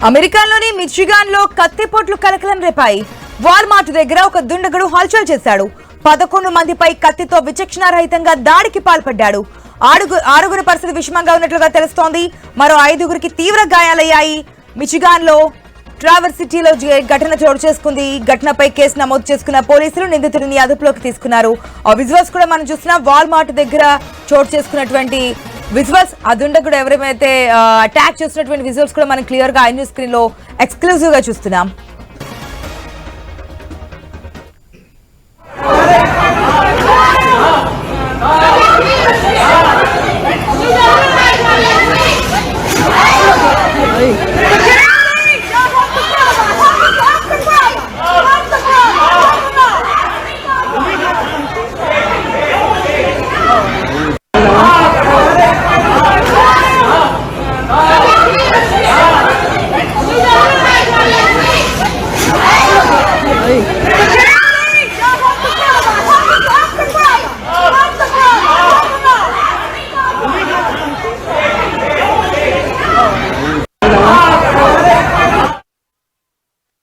అమెరికాలోని మిచిగాన్ లో కత్తిపోట్లు కలకలం రేపాయి. వాల్మార్ట్ దగ్గర ఒక దుండగుడు హల్చల్ చేశాడు. 11 మందిపై కత్తితో విచక్షణారహితంగా దాడికి పాల్పడ్డాడు. ఆరుగురి పరిస్థితి విషమంగా ఉన్నట్లుగా తెలుస్తోంది. మరో 5గురికి తీవ్ర గాయాలయ్యాయి. మిచిగాన్ లో ట్రావర్స్ సిటీలో ఘటన చోటు చేసుకుంది. ఘటనపై కేసు నమోదు చేసుకున్న పోలీసులు నిందితుడిని అదుపులోకి తీసుకున్నారు. ఆ విజువల్స్ కూడా మనం చూస్తున్నాం. వాల్మార్ట్ దగ్గర చోటు చేసుకున్నటువంటి విజువల్స్, ఆ దుండగుడు ఎవరైతే అటాక్ చేస్తున్నటువంటి విజువల్స్ కూడా మనం క్లియర్ గా ఐ న్యూస్ స్క్రీన్ లో ఎక్స్క్లూజివ్ గా చూస్తున్నాం.